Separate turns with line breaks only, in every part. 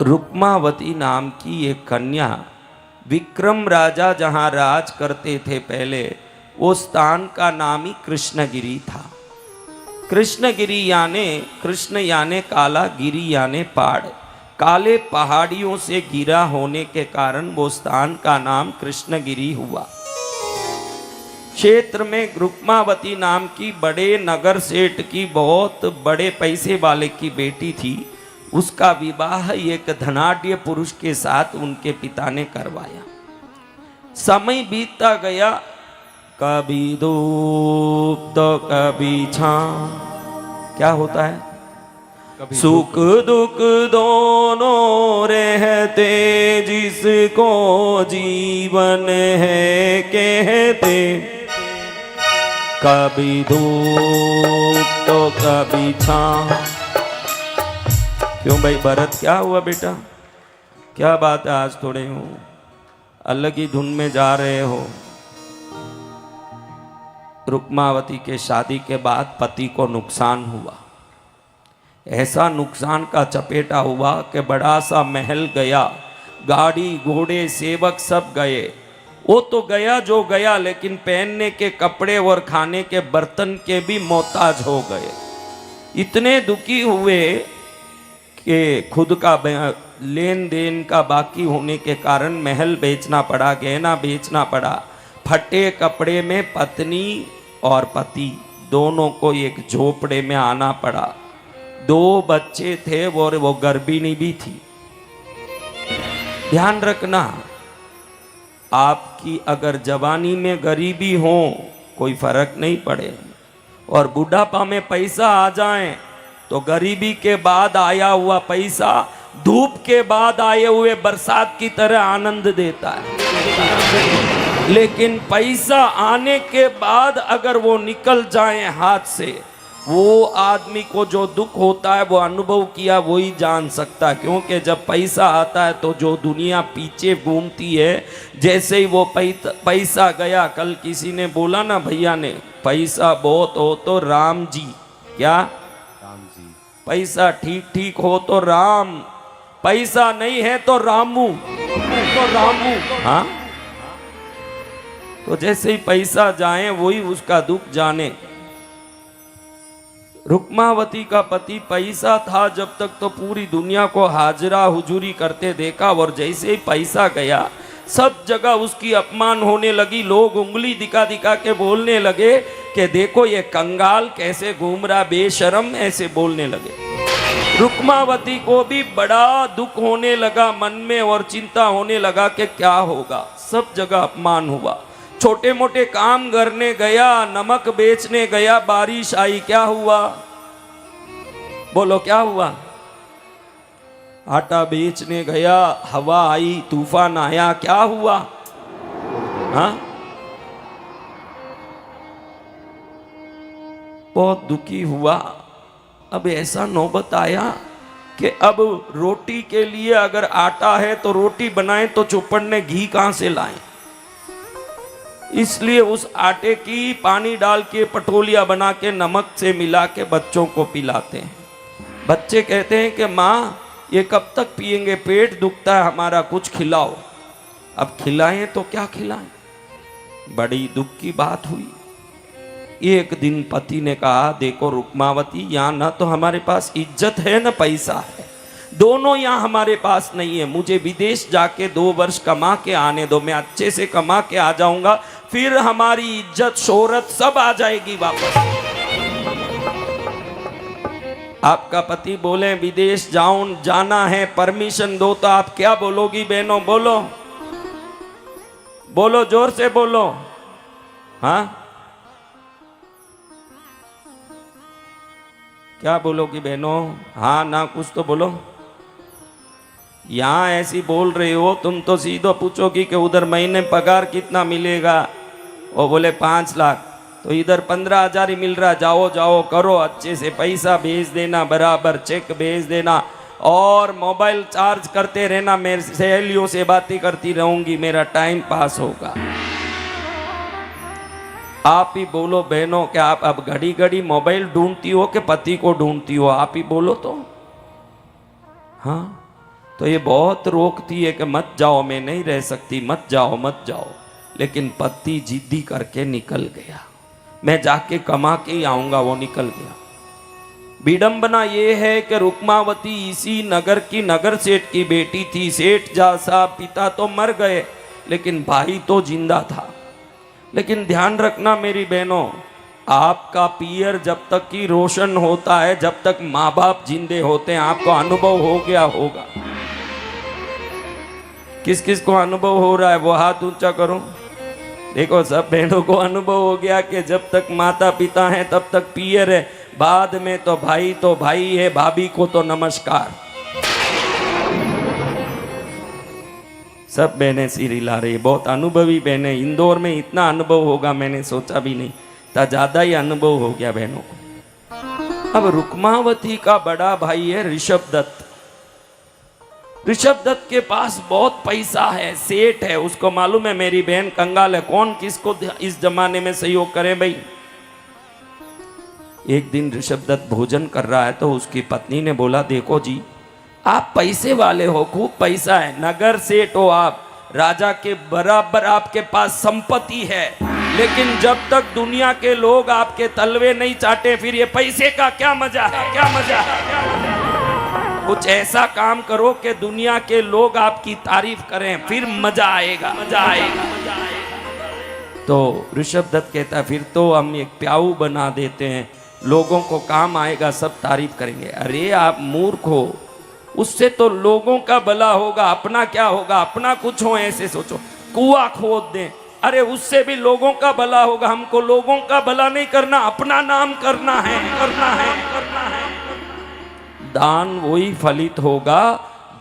रुक्मावती नाम की एक कन्या, विक्रम राजा जहाँ राज करते थे पहले, वो स्थान का नाम ही कृष्णगिरी था। कृष्णगिरी कृष्ण याने काला, गिरी याने पहाड़, काले पहाड़ियों से घिरा होने के कारण वो स्थान का नाम कृष्णगिरी हुआ। क्षेत्र में रुक्मावती नाम की बड़े नगर सेठ की बहुत बड़े पैसे वाले की बेटी थी। उसका विवाह एक धनाढ्य पुरुष के साथ उनके पिता ने करवाया। समय बीतता गया, कभी धूप तो कभी छांव। क्या होता है? सुख दुख दोनों रहते, जिसको जीवन है कहते, कभी धूप तो कभी छांव। क्यों भाई भरत, क्या हुआ बेटा? क्या बात है, आज थोड़े हो अलग ही धुन में जा रहे हो? रुक्मावती के शादी के बाद पति को नुकसान हुआ। ऐसा नुकसान का चपेटा हुआ कि बड़ा सा महल गया, गाड़ी घोड़े सेवक सब गए। वो तो गया जो गया, लेकिन पहनने के कपड़े और खाने के बर्तन के भी मोहताज हो गए। इतने दुखी हुए कि खुद का लेन देन का बाकी होने के कारण महल बेचना पड़ा, गहना बेचना पड़ा। फटे कपड़े में पत्नी और पति दोनों को एक झोपड़े में आना पड़ा। 2 बच्चे थे और वो गर्भिणी भी थी। ध्यान रखना, आपकी अगर जवानी में गरीबी हो कोई फर्क नहीं पड़े, और बुढ़ापा में पैसा आ जाए तो गरीबी के बाद आया हुआ पैसा धूप के बाद आए हुए बरसात की तरह आनंद देता है। लेकिन पैसा आने के बाद अगर वो निकल जाए हाथ से, वो आदमी को जो दुख होता है वो अनुभव किया वही जान सकता है। क्योंकि जब पैसा आता है तो जो दुनिया पीछे घूमती है, जैसे ही वो पैसा गया, कल किसी ने बोला ना भैया ने, पैसा बहुत हो तो राम जी, क्या राम जी, पैसा ठीक ठीक हो तो राम, पैसा नहीं है तो रामू, हाँ। तो जैसे ही पैसा जाए वही उसका दुख जाने। रुक्मावती का पति पैसा था जब तक तो पूरी दुनिया को हाजरा हुजूरी करते देखा, और जैसे ही पैसा गया सब जगह उसकी अपमान होने लगी। लोग उंगली दिखा दिखा के बोलने लगे कि देखो ये कंगाल कैसे घूम रहा, बेशरम, ऐसे बोलने लगे। रुक्मावती को भी बड़ा दुख होने लगा मन में और चिंता होने लगा कि क्या होगा। सब जगह अपमान हुआ। छोटे मोटे काम करने गया, नमक बेचने गया, बारिश आई, क्या हुआ? बोलो क्या हुआ? आटा बेचने गया, हवा आई, तूफान आया, क्या हुआ? हाँ, बहुत दुखी हुआ। अब ऐसा नौबत आया कि अब रोटी के लिए अगर आटा है तो रोटी बनाएं तो चौपड़ घी कहां से लाएं? इसलिए उस आटे की पानी डाल के पटोलियाँ बना के नमक से मिला के बच्चों को पिलाते हैं। बच्चे कहते हैं कि माँ ये कब तक पिएंगे, पेट दुखता है हमारा, कुछ खिलाओ। अब खिलाएं तो क्या खिलाएं? बड़ी दुख की बात हुई। एक दिन पति ने कहा, देखो रुक्मावती, यहाँ ना तो हमारे पास इज्जत है न पैसा है, दोनों यहाँ हमारे पास नहीं है। मुझे विदेश जाके 2 वर्ष कमा के आने दो, मैं अच्छे से कमा के आ जाऊंगा, फिर हमारी इज्जत शोहरत सब आ जाएगी वापस। आपका पति बोले विदेश जाना है, परमिशन दो, तो आप क्या बोलोगी बहनों? बोलो बोलो, जोर से बोलो। हाँ, क्या बोलोगी बहनों? हाँ ना, कुछ तो बोलो। यहाँ ऐसी बोल रही हो, तुम तो सीधा पूछोगी कि उधर महीने पगार कितना मिलेगा? वो बोले 5 लाख, तो इधर 15,000 ही मिल रहा, जाओ जाओ करो, अच्छे से पैसा भेज देना, बराबर चेक भेज देना, और मोबाइल चार्ज करते रहना, मेरे सहेलियों से बातें करती रहूंगी, मेरा टाइम पास होगा। आप ही बोलो बहनों, क्या आप अब घड़ी घड़ी मोबाइल ढूंढती हो कि पति को ढूंढती हो? आप ही बोलो तो। हाँ, तो ये बहुत रोकती है कि मत जाओ, मैं नहीं रह सकती, मत जाओ मत जाओ। लेकिन पति जिद्दी करके निकल गया, मैं जाके कमा के ही आऊंगा, वो निकल गया। विडंबना ये है कि रुक्मावती इसी नगर की नगर सेठ की बेटी थी। सेठ साहब पिता तो मर गए लेकिन भाई तो जिंदा था। लेकिन ध्यान रखना मेरी बहनों, आपका पियर जब तक कि रोशन होता है, जब तक माँ बाप जिंदे होते हैं, आपको अनुभव हो गया होगा। किस किस को अनुभव हो रहा है वो हाथ ऊंचा करो। देखो सब बहनों को अनुभव हो गया कि जब तक माता पिता हैं तब तक पियर है, बाद में तो भाई है, भाभी को तो नमस्कार। सब बहनें सिर हिला रही, बहुत अनुभवी बहनें। इंदौर में इतना अनुभव होगा मैंने सोचा भी नहीं था, ज्यादा ही अनुभव हो गया बहनों को। अब रुक्मावती का बड़ा भाई है ऋषभ दत्त। ऋषभ दत्त के पास बहुत पैसा है, सेठ है, उसको मालूम है मेरी बहन कंगाल है, कौन किसको इस जमाने में सहयोग करे भाई। एक दिन ऋषभ दत्त भोजन कर रहा है तो उसकी पत्नी ने बोला, देखो जी आप पैसे वाले हो, खूब पैसा है, नगर सेठ हो आप, राजा के बराबर आपके पास संपत्ति है, लेकिन जब तक दुनिया के लोग आपके तलवे नहीं चाटे फिर ये पैसे का क्या मजा है, क्या मजा है। कुछ ऐसा काम करो कि दुनिया के लोग आपकी तारीफ करें, फिर मजा आएगा, मजा आएगा। तो ऋषभ दत्त कहता है फिर तो हम एक प्याऊ बना देते हैं, लोगों को काम आएगा, सब तारीफ करेंगे। अरे आप मूर्ख हो, उससे तो लोगों का भला होगा, अपना क्या होगा, अपना कुछ हो ऐसे सोचो, कुआं खोद दें, अरे उससे भी लोगों का भला होगा। हमको लोगों का भला नहीं करना, अपना नाम करना है, करना है, करना है। दान वही फलित होगा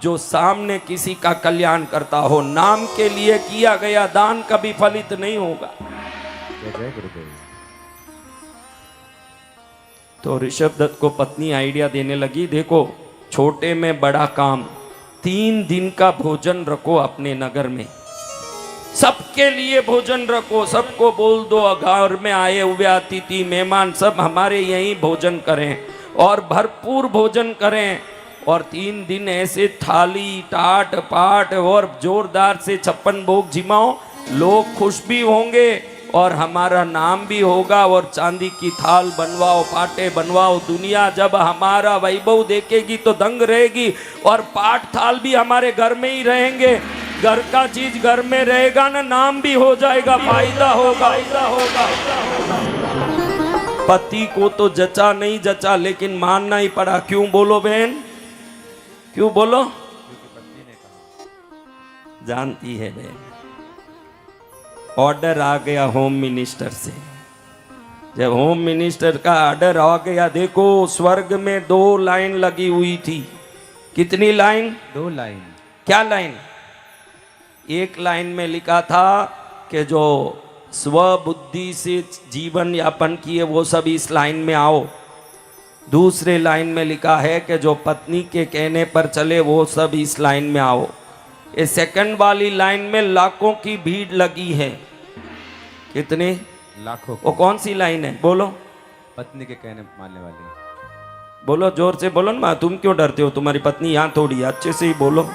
जो सामने किसी का कल्याण करता हो, नाम के लिए किया गया दान कभी फलित नहीं होगा।
जय गुरुदेव।
तो ऋषभ दत्त को पत्नी आइडिया देने लगी, देखो छोटे में बड़ा काम, 3 दिन का भोजन रखो अपने नगर में, सबके लिए भोजन रखो, सबको बोल दो घर में आए हुए अतिथि मेहमान सब हमारे यहीं भोजन करें और भरपूर भोजन करें। और 3 दिन ऐसे थाली टाट पाट और जोरदार से 56 भोग जिमाओ, लोग खुश भी होंगे और हमारा नाम भी होगा। और चांदी की थाल बनवाओ, पाटे बनवाओ, दुनिया जब हमारा वैभव देखेगी तो दंग रहेगी। और पाट थाल भी हमारे घर में ही रहेंगे, घर का चीज घर में रहेगा ना, नाम भी हो जाएगा, फायदा होगा। पति को तो जचा नहीं जचा लेकिन मानना ही पड़ा। क्यों बोलो बहन, क्यों बोलो? जानती है बहन, ऑर्डर आ गया होम मिनिस्टर से। जब होम मिनिस्टर का ऑर्डर आ गया, देखो स्वर्ग में 2 लाइन लगी हुई थी। कितनी लाइन?
2 लाइन।
क्या लाइन? एक लाइन में लिखा था कि जो स्वबुद्धि से जीवन यापन किए वो सब इस लाइन में आओ। दूसरे लाइन में लिखा है कि जो पत्नी के कहने पर चले वो सब इस लाइन में आओ। ये सेकंड वाली लाइन में लाखों की भीड़ लगी है। कितने?
लाखों।
वो कौन सी लाइन है बोलो?
पत्नी के कहने मानने वाली।
बोलो जोर से बोलो ना, तुम क्यों डरते हो? तुम्हारी पत्नी यहाँ थोड़ी है, अच्छे से ही बोलो।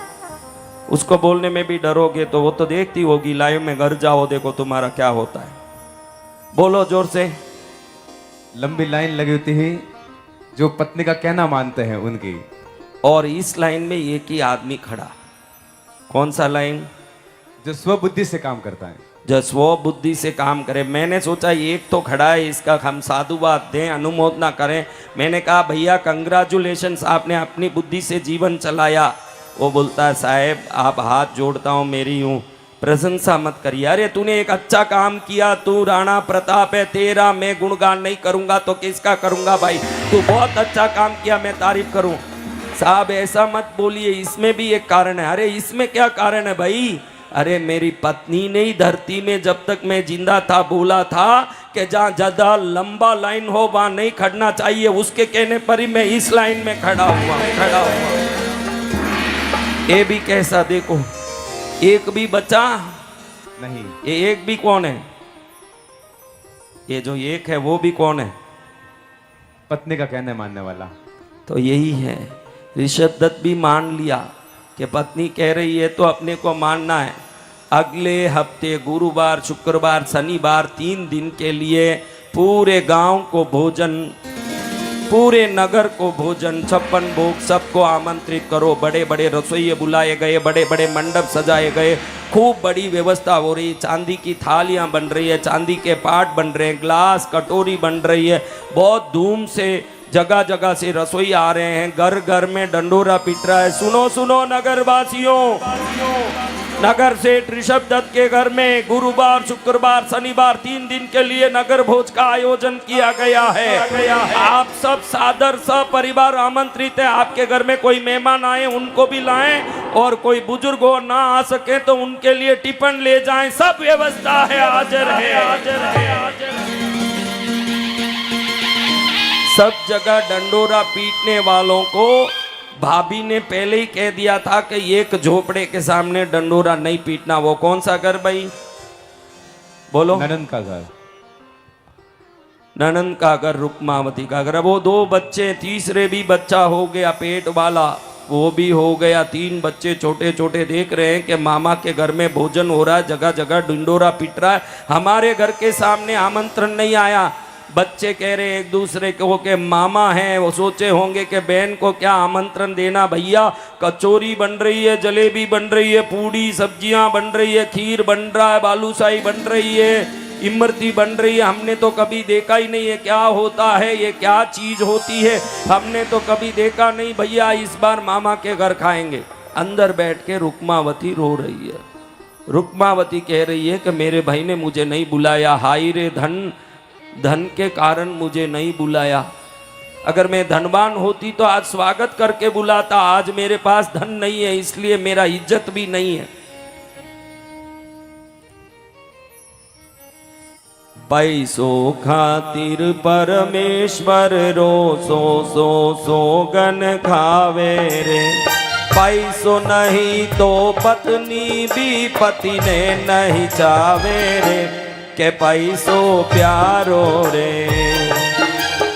उसको बोलने में भी डरोगे तो वो तो देखती होगी, लाइव में घर जाओ देखो तुम्हारा क्या होता है। बोलो जोर से।
लंबी लाइन लगी होती है जो पत्नी का कहना मानते हैं उनकी,
और इस लाइन में एक ही आदमी खड़ा। कौन सा लाइन?
जो स्वबुद्धि से काम करता है,
जो स्वबुद्धि से काम करे। मैंने सोचा एक तो खड़ा है, इसका हम साधुवाद दें, अनुमोदना करें। मैंने कहा भैया कंग्रेचुलेशंस, आपने अपनी बुद्धि से जीवन चलाया। वो बोलता है साहब आप हाथ जोड़ता हूँ, मेरी यूँ प्रशंसा मत करिए। अरे तूने एक अच्छा काम किया, तू राणा प्रताप है, तेरा मैं गुणगान नहीं करूँगा तो किसका करूँगा भाई? तू बहुत अच्छा काम किया, मैं तारीफ करूँ। साहब ऐसा मत बोलिए, इसमें भी एक कारण है। अरे इसमें क्या कारण है भाई? अरे मेरी पत्नी ने ही धरती में जब तक मैं जिंदा था बोला था कि जहाँ ज़्यादा लंबा लाइन हो वहाँ नहीं खड़ना चाहिए। उसके कहने पर ही मैं इस लाइन में खड़ा हुआ। ये भी कैसा देखो, एक भी बचा
नहीं।
ये एक भी कौन है? ये जो एक है वो भी कौन है?
पत्नी का कहने मानने वाला।
तो यही है, ऋषभ दत्त भी मान लिया कि पत्नी कह रही है तो अपने को मानना है। अगले हफ्ते गुरुवार, शुक्रवार, शनिवार 3 दिन के लिए पूरे गांव को भोजन, पूरे नगर को भोजन, 56 भोग, सबको आमंत्रित करो। बड़े बड़े रसोइये बुलाए गए, बड़े बड़े मंडप सजाए गए, खूब बड़ी व्यवस्था हो रही। चांदी की थालियां बन रही है, चांदी के पाट बन रहे हैं, ग्लास कटोरी बन रही है। बहुत धूम से जगह जगह से रसोई आ रहे हैं, घर घर में डंडोरा पिट रहा है। सुनो सुनो नगरवासियों, नगर सेठ ऋषभ दत्त के घर में गुरुवार, शुक्रवार, शनिवार 3 दिन के लिए नगर भोज का आयोजन किया गया है। आप सब सादर सपरिवार आमंत्रित है। आपके घर में कोई मेहमान आए उनको भी लाएं, और कोई बुजुर्ग हो ना आ सके तो उनके लिए टिफिन ले जाएं। सब व्यवस्था है, हाजिर है, हाजिर है, हाजिर है। सब जगह डंडोरा पीटने वालों को भाभी ने पहले ही कह दिया था कि एक झोपड़े के सामने डंडोरा नहीं पीटना। वो कौन सा घर भाई, बोलो?
ननंद का घर।
ननंद का घर, रुक्मावती का घर। वो 2 बच्चे, तीसरे भी बच्चा हो गया पेट वाला, वो भी हो गया। 3 बच्चे छोटे छोटे देख रहे हैं कि मामा के घर में भोजन हो रहा है, जगह जगह डंडोरा पिट रहा है। हमारे घर के सामने आमंत्रण नहीं आया। बच्चे कह रहे एक दूसरे को कि मामा हैं, वो सोचे होंगे कि बहन को क्या आमंत्रण देना। भैया कचौरी बन रही है, जलेबी बन रही है, पूड़ी सब्जियां बन रही है, खीर बन रहा है, बालूशाही बन रही है, इमरती बन रही है। हमने तो कभी देखा ही नहीं है क्या होता है, ये क्या चीज होती है, हमने तो कभी देखा नहीं। भैया इस बार मामा के घर खाएंगे। अंदर बैठ के रुक्मावती रो रही है। रुक्मावती कह रही है कि मेरे भाई ने मुझे नहीं बुलाया, हाय रे धन, धन के कारण मुझे नहीं बुलाया। अगर मैं धनवान होती तो आज स्वागत करके बुलाता। आज मेरे पास धन नहीं है, इसलिए मेरा इज्जत भी नहीं है। पैसों खातिर परमेश्वर रो सो सोगन खावे रे। पैसों नहीं तो पत्नी भी पति ने नहीं चावे रे, के पैसों प्यारो रे,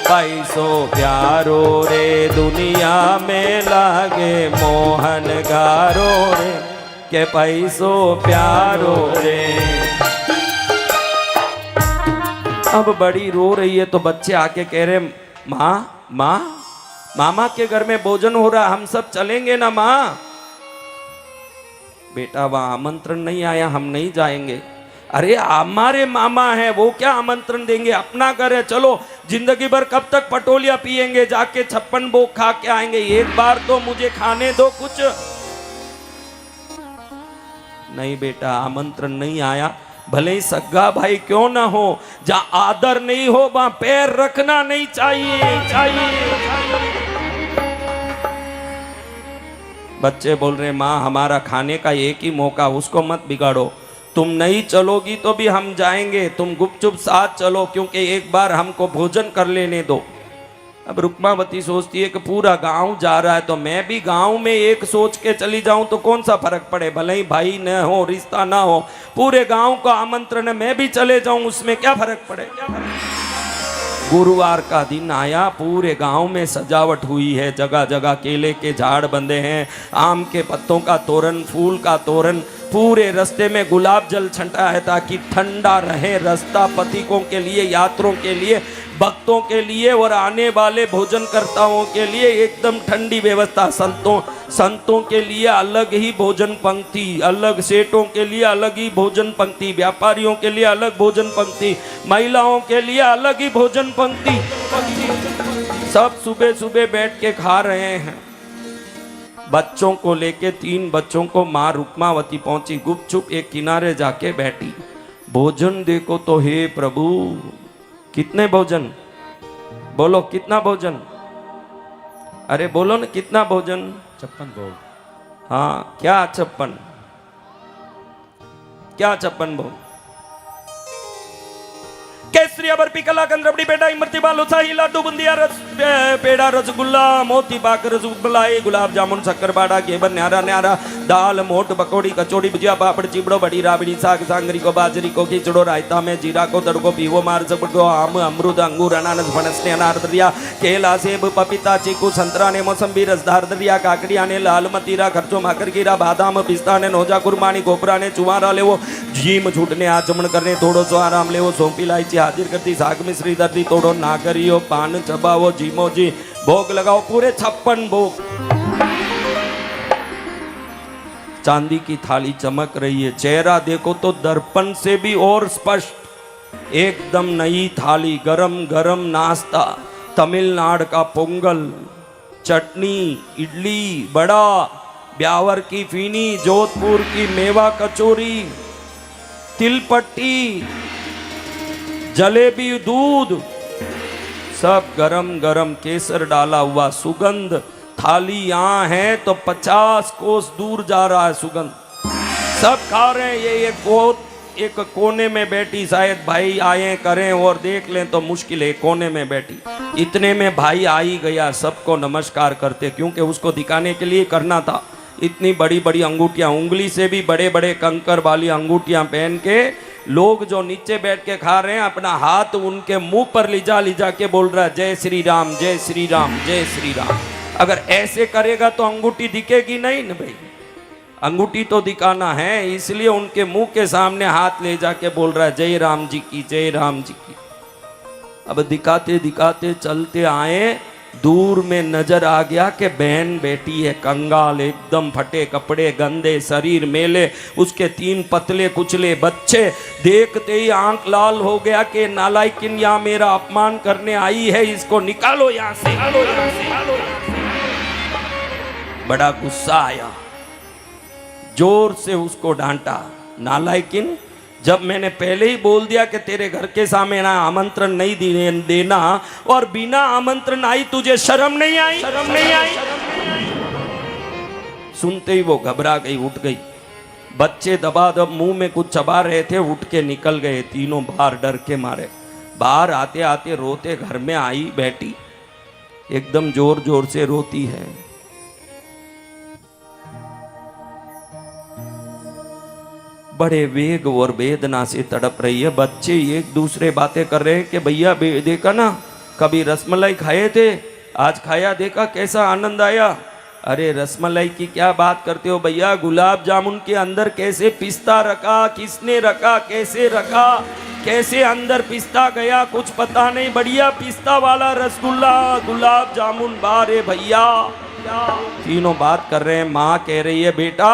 पैसों प्यारो रे, दुनिया में लागे मोहन गारो रे, के पैसों प्यारो रे। अब बड़ी रो रही है तो बच्चे आके कह रहे माँ माँ, मामा के घर में भोजन हो रहा, हम सब चलेंगे ना माँ? बेटा वहां आमंत्रण नहीं आया, हम नहीं जाएंगे। अरे हमारे मामा हैं, वो क्या आमंत्रण देंगे, अपना घर है, चलो। जिंदगी भर कब तक पटोलिया पिएंगे, जाके 56 भोग खा के आएंगे, एक बार तो मुझे खाने दो कुछ। नहीं बेटा आमंत्रण नहीं आया, भले ही सगा भाई क्यों ना हो, जहां आदर नहीं हो वहां पैर रखना नहीं चाहिए। बच्चे बोल रहे माँ हमारा खाने का एक ही मौका, उसको मत बिगाड़ो। तुम नहीं चलोगी तो भी हम जाएंगे, तुम गुपचुप साथ चलो, क्योंकि एक बार हमको भोजन कर लेने दो। अब रुक्मावती सोचती है कि पूरा गांव जा रहा है तो मैं भी गांव में एक सोच के चली जाऊं तो कौन सा फर्क पड़े, भले ही भाई न हो, रिश्ता ना हो, पूरे गांव का आमंत्रण है, मैं भी चले जाऊं, उसमें क्या फर्क पड़े। गुरुवार का दिन आया, पूरे गांव में सजावट हुई है, जगह जगह केले के झाड़ बंधे हैं, आम के पत्तों का तोरण, फूल का तोरण, पूरे रास्ते में गुलाब जल छंटा है ताकि ठंडा रहे रास्ता पथिकों के लिए, यात्रियों के लिए, भक्तों के लिए और आने वाले भोजनकर्ताओं के लिए एकदम ठंडी व्यवस्था। संतों के लिए अलग ही भोजन पंक्ति, अलग सेठों के लिए अलग ही भोजन पंक्ति, व्यापारियों के लिए अलग भोजन पंक्ति, महिलाओं के लिए अलग ही भोजन पंक्ति। सब सुबह सुबह बैठ के खा रहे हैं। बच्चों को लेके 3 बच्चों को माँ रुक्मावती पहुंची, गुपचुप एक किनारे जाके बैठी। भोजन देखो तो हे प्रभु, कितने भोजन, बोलो कितना भोजन, अरे बोलो ना कितना भोजन।
56 भोग।
हाँ क्या 56, क्या 56 भोग? के केसरी बर्फी कलाकंद रबड़ी पेड़ा इमरती बालू शाही लड्डू बुंदिया रस पेड़ा रसगुल्ला मोती पाक रसगुल्लाई गुलाब जामुन शक्कर बाड़ा घेवर न्यारा न्यारा दाल मोट पकौड़ी कचौड़ी भुजिया पापड़ चिबड़ो बड़ी राबड़ी साग सांगरी को बाजरी को खिचड़ो रायता में जीरा को तड़को पीवो मार सबको आम अमरूद अंगूर अनानस फणस अनार दरिया केला सेब पपीता चीकू संतरा ने मौसम्बी रसदार दरिया काकड़िया ने लाल मतीरा खर्चो माकर गिरा बादाम पिस्ता ने नौजा कुरमानी गोपरा ने चुवारा लेवो जीम छूटने आचमन करने थोड़ो सो आराम लेवो सौंपी इलायची हाजिर करती साग मिश्री दर्दी तोड़ो ना करियो पान चबावो जीमो जी भोग लगाओ पूरे 56 भोग। चांदी की थाली चमक रही है, चेहरा देखो तो दर्पण से भी और स्पष्ट, एकदम नई थाली, गरम गरम नाश्ता, तमिलनाडु का पोंगल, चटनी, इडली, बड़ा, ब्यावर की फीनी, जोधपुर की मेवा कचौरी, तिलपट्टी, जलेबी, दूध, सब गरम गरम, केसर डाला हुआ, सुगंध, थाली यहाँ है तो 50 कोस दूर जा रहा है सुगंध, सब खा रहे हैं। ये एक कोने में बैठी, शायद भाई आए करें और देख लें तो मुश्किल है, कोने में बैठी, इतने में भाई आ ही गया, सबको नमस्कार करते, क्योंकि उसको दिखाने के लिए करना था। इतनी बड़ी बड़ी अंगूठियां, उंगली से भी बड़े बड़े कंकर वाली अंगूठियां पहन के लोग जो नीचे बैठ के खा रहे हैं, अपना हाथ उनके मुंह पर लिजा के बोल रहा है जय श्री राम जय श्री राम जय श्री राम। अगर ऐसे करेगा तो अंगूठी दिखेगी नहीं ना भाई, अंगूठी तो दिखाना है, इसलिए उनके मुंह के सामने हाथ ले जाके बोल रहा है जय राम जी की जय राम जी की। अब दिखाते दिखाते चलते आए, दूर में नजर आ गया कि बहन बेटी है, कंगाल, एकदम फटे कपड़े, गंदे शरीर, मेले, उसके 3 पतले कुचले बच्चे। देखते ही आंख लाल हो गया कि नालायकिन यहाँ मेरा अपमान करने आई है, इसको निकालो यहाँ से, निकालो यहाँ से, निकालो यहाँ से। बड़ा गुस्सा आया, जोर से उसको डांटा, नालायकिन, जब मैंने पहले ही बोल दिया कि तेरे घर के सामने ना आमंत्रण नहीं देना, और बिना आमंत्रण आई, तुझे शर्म नहीं आई, शर्म नहीं आई। सुनते ही वो घबरा गई, उठ गई, बच्चे दबादब मुंह में कुछ चबा रहे थे, उठ के निकल गए तीनों बाहर, डर के मारे। बाहर आते आते रोते घर में आई, बैठी, एकदम जोर जोर से रोती है। बड़े वेग और वेदना से तड़प रही है। बच्चे एक दूसरे बातें कर रहे हैं कि भैया देखा ना, कभी रसमलाई खाए थे, आज खाया, देखा कैसा आनंद आया। अरे रसमलाई की क्या बात करते हो भैया, गुलाब जामुन के अंदर कैसे पिस्ता रखा, किसने रखा, कैसे रखा, कैसे अंदर पिस्ता गया कुछ पता नहीं, बढ़िया पिस्ता वाला रसगुल्ला, गुलाब जामुन, बारे भैया। तीनों बात कर रहे हैं। माँ कह रही है बेटा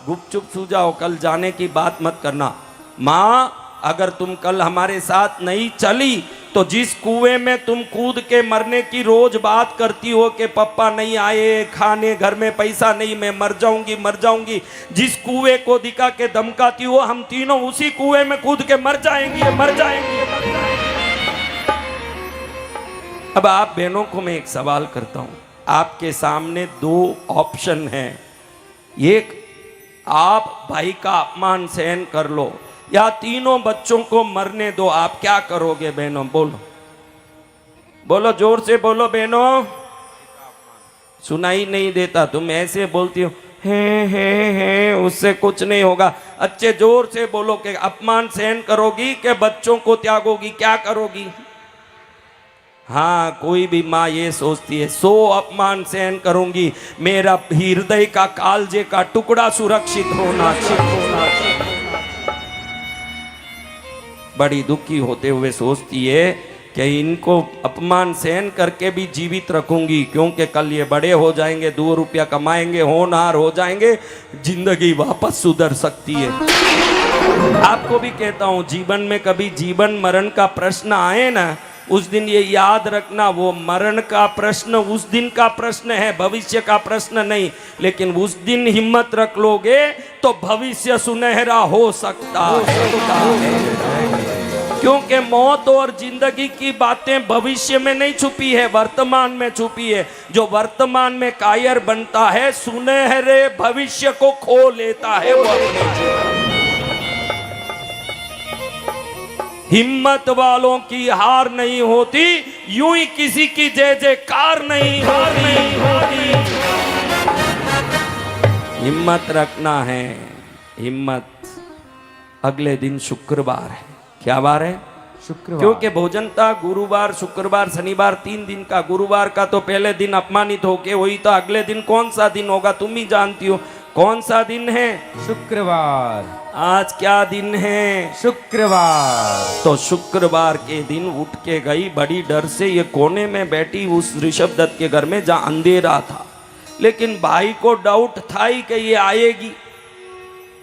गुपचुप सो जाओ, कल जाने की बात मत करना। माँ अगर तुम कल हमारे साथ नहीं चली तो जिस कुएं में तुम कूद के मरने की रोज बात करती हो कि पापा नहीं आए, खाने घर में पैसा नहीं, मैं मर जाऊंगी मर जाऊंगी, जिस कुएं को दिखा के धमकाती हो, हम तीनों उसी कुएं में कूद के मर जाएंगे, मर जाएंगे, मर जाएंगे। अब आप बहनों को मैं एक सवाल करता हूं, आपके सामने 2 ऑप्शन हैं, एक आप भाई का अपमान सहन कर लो या तीनों बच्चों को मरने दो, आप क्या करोगे बहनों? बोलो बोलो, जोर से बोलो बहनों, सुनाई नहीं देता, तुम ऐसे बोलती हो है, उससे कुछ नहीं होगा। अच्छे जोर से बोलो कि अपमान सहन करोगी कि बच्चों को त्यागोगी, क्या करोगी? हाँ, कोई भी माँ ये सोचती है 100 अपमान सहन करूंगी, मेरा हृदय का कालजे का टुकड़ा सुरक्षित होना चाहिए। बड़ी दुखी होते हुए सोचती है कि इनको अपमान सहन करके भी जीवित रखूंगी, क्योंकि कल ये बड़े हो जाएंगे, 2 रुपया कमाएंगे, होनहार हो जाएंगे, जिंदगी वापस सुधर सकती है। आपको भी कहता हूं, जीवन में कभी जीवन मरण का प्रश्न आए ना, उस दिन ये याद रखना, वो मरण का प्रश्न उस दिन का प्रश्न है, भविष्य का प्रश्न नहीं। लेकिन उस दिन हिम्मत रख लोगे तो भविष्य सुनहरा हो सकता है, क्योंकि मौत और जिंदगी की बातें भविष्य में नहीं छुपी है, वर्तमान में छुपी है। जो वर्तमान में कायर बनता है, सुनहरे भविष्य को खो लेता है वो अपने। हिम्मत वालों की हार नहीं होती, यूं ही किसी की जय जयकार नहीं होती। हिम्मत रखना है, हिम्मत। अगले दिन शुक्रवार है। क्या बार है?
शुक्रवार।
क्योंकि भोजन था गुरुवार, शुक्रवार, शनिवार, 3 दिन का। गुरुवार का तो पहले दिन अपमानित होके वही तो अगले दिन कौन सा दिन होगा तुम ही जानती हो। कौन सा दिन है?
शुक्रवार।
आज क्या दिन है?
शुक्रवार।
तो शुक्रवार के दिन उठ के गई बड़ी डर से ये कोने में बैठी उस ऋषभ दत्त के घर में जहां अंधेरा था, लेकिन भाई को डाउट था ही कि ये आएगी।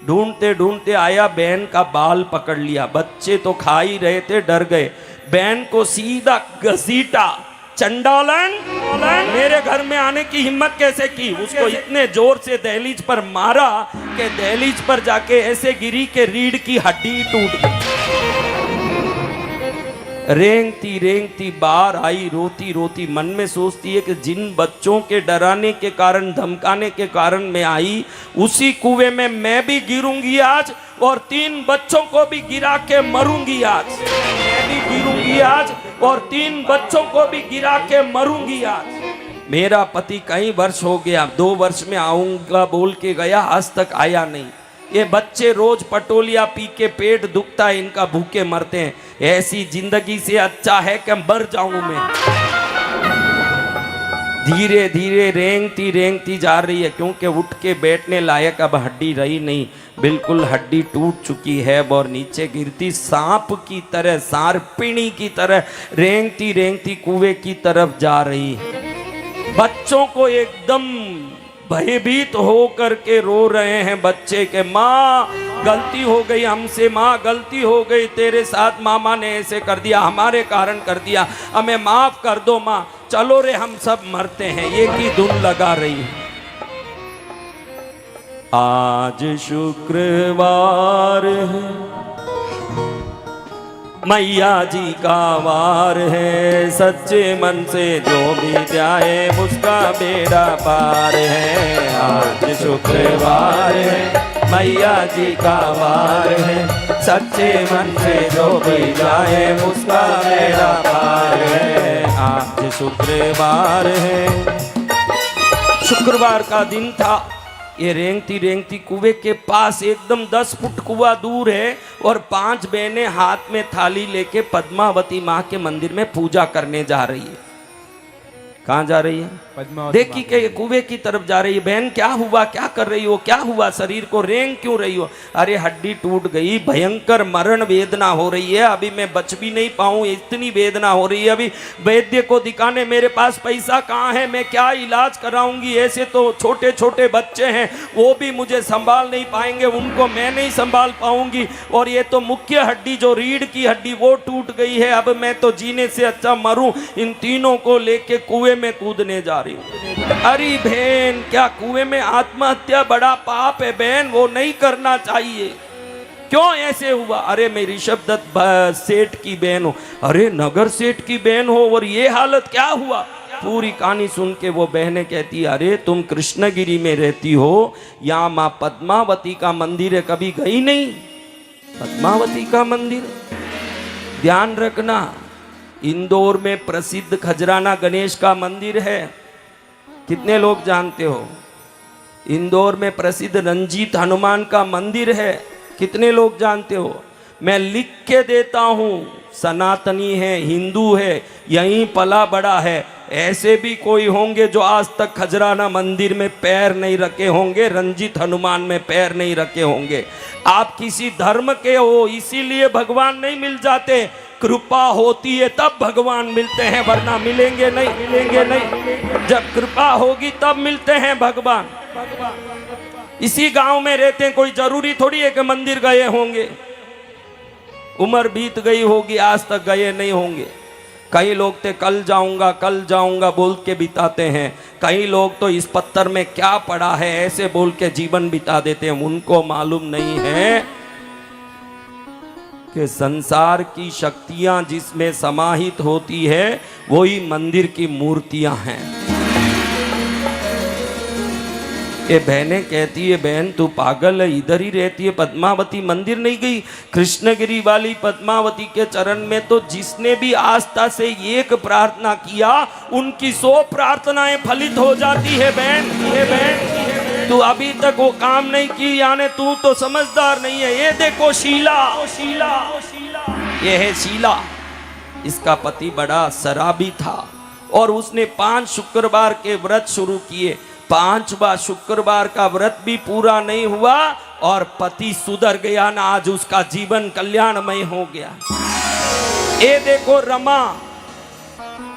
ढूंढते ढूंढते आया, बहन का बाल पकड़ लिया। बच्चे तो खा ही रहे थे, डर गए। बहन को सीधा घसीटा। चंडालन, मेरे घर में आने की हिम्मत कैसे की? उसको इतने जोर से दहलीज पर मारा कि दहलीज पर जाके ऐसे गिरी कि रीढ़ की हड्डी टूट गई। रेंगती रेंगती बाहर आई, रोती रोती मन में सोचती है कि जिन बच्चों के डराने के कारण, धमकाने के कारण मैं आई, उसी कुएं में मैं भी गिरूंगी आज और 3 बच्चों को भी गिरा के मरूंगी आज। मैं भी गिरूंगी आज और 3 बच्चों को भी गिरा के मरूंगी आज। मेरा पति कई वर्ष हो गया, 2 वर्ष में आऊंगा बोल के गया, आज तक आया नहीं। ये बच्चे रोज पटोलिया पी के पेट दुखता है इनका, भूखे मरते हैं। ऐसी जिंदगी से अच्छा है कि मर जाऊं मैं। धीरे धीरे रेंगती रेंगती जा रही है, क्योंकि उठ के बैठने लायक अब हड्डी रही नहीं, बिल्कुल हड्डी टूट चुकी है। और नीचे गिरती सांप की तरह, सारपिणी की तरह रेंगती रेंगती कुएं की तरफ जा रही है। बच्चों को एकदम भयभीत हो करके रो रहे हैं बच्चे के, माँ गलती हो गई हमसे, माँ गलती हो गई, तेरे साथ मामा ने ऐसे कर दिया, हमारे कारण कर दिया, हमें माफ कर दो माँ, चलो रे हम सब मरते हैं। ये की धुन लगा रही है। आज शुक्रवार है, मैया जी का वार है, सच्चे मन से जो भी जाए उसका बेड़ा पार है। आज शुक्रवार है, मैया जी का वार है, सच्चे मन से जो भी जाए उसका बेड़ा पार है। आज शुक्रवार है। शुक्रवार का दिन था। ये रेंगती रेंगती कुएं के पास एकदम 10 फुट कुआं दूर है और 5 बहनें हाथ में थाली लेके पद्मावती माँ के मंदिर में पूजा करने जा रही है। कहाँ जा रही है?
पद्मावती।
देखी कि ये कुएं की तरफ जा रही है। बहन क्या हुआ, क्या कर रही हो, क्या हुआ, शरीर को रेंग क्यों रही हो? अरे हड्डी टूट गई, भयंकर मरण वेदना हो रही है, अभी मैं बच भी नहीं पाऊँ, इतनी वेदना हो रही है। अभी वैद्य को दिखाने मेरे पास पैसा कहाँ है, मैं क्या इलाज कराऊंगी? ऐसे तो छोटे छोटे बच्चे हैं, वो भी मुझे संभाल नहीं पाएंगे, उनको मैं नहीं संभाल पाऊंगी। और ये तो मुख्य हड्डी जो रीढ़ की हड्डी वो टूट गई है, अब मैं तो जीने से अच्छा मरूं। इन तीनों को लेके कुएं में कूदने जा रही हूँ। अरे बहन, क्या कुएं में आत्महत्या बड़ा पाप है बहन, वो नहीं करना चाहिए। क्यों ऐसे हुआ? अरे मैं ऋषभ दत्त सेठ की बहन हो। अरे नगर सेठ की बहन हो और ये हालत क्या हुआ? पूरी कहानी सुन के वो बहनें कहती, अरे तुम कृष्णगिरी में रहती हो, यहाँ माँ पद्मावती का मंदिर है, कभी गई नहीं? पद्मावती का मंदिर ध्यान रखना, इंदौर में प्रसिद्ध खजराना गणेश का मंदिर है, कितने लोग जानते हो? इंदौर में प्रसिद्ध रंजीत हनुमान का मंदिर है, कितने लोग जानते हो? मैं लिख के देता हूँ, सनातनी है, हिंदू है, यहीं पला बड़ा है। ऐसे भी कोई होंगे जो आज तक खजराना मंदिर में पैर नहीं रखे होंगे, रंजीत हनुमान में पैर नहीं रखे होंगे। आप किसी धर्म के हो इसीलिए भगवान नहीं मिल जाते, कृपा होती है तब भगवान मिलते हैं, वरना मिलेंगे नहीं। जब कृपा होगी तब मिलते हैं भगवान। इसी गांव में रहते हैं, कोई जरूरी थोड़ी है कि मंदिर गए होंगे। उम्र बीत गई होगी, आज तक गए नहीं होंगे। कई लोग तो कल जाऊंगा बोल के बिताते हैं। कई लोग तो इस पत्थर में क्या पड़ा है ऐसे बोल के जीवन बिता देते हैं। उनको मालूम नहीं है कि संसार की शक्तियां जिसमें समाहित होती है वही मंदिर की मूर्तियां हैं। ये बहनें कहती है बहन तू पागल है, इधर ही रहती है, पद्मावती मंदिर नहीं गई? कृष्णगिरी वाली पद्मावती के चरण में तो जिसने भी आस्था से एक प्रार्थना किया उनकी 100 प्रार्थनाएं फलित हो जाती है बहन। ये बहन तू अभी तक वो काम नहीं की, यानी तू तो समझदार नहीं है। ये देखो शीला, ये है शीला, इसका पति बड़ा शराबी था और उसने 5 शुक्रवार के व्रत शुरू किए। 5वां शुक्रवार का व्रत भी पूरा नहीं हुआ और पति सुधर गया ना, आज उसका जीवन कल्याणमय हो गया। ये देखो रमा,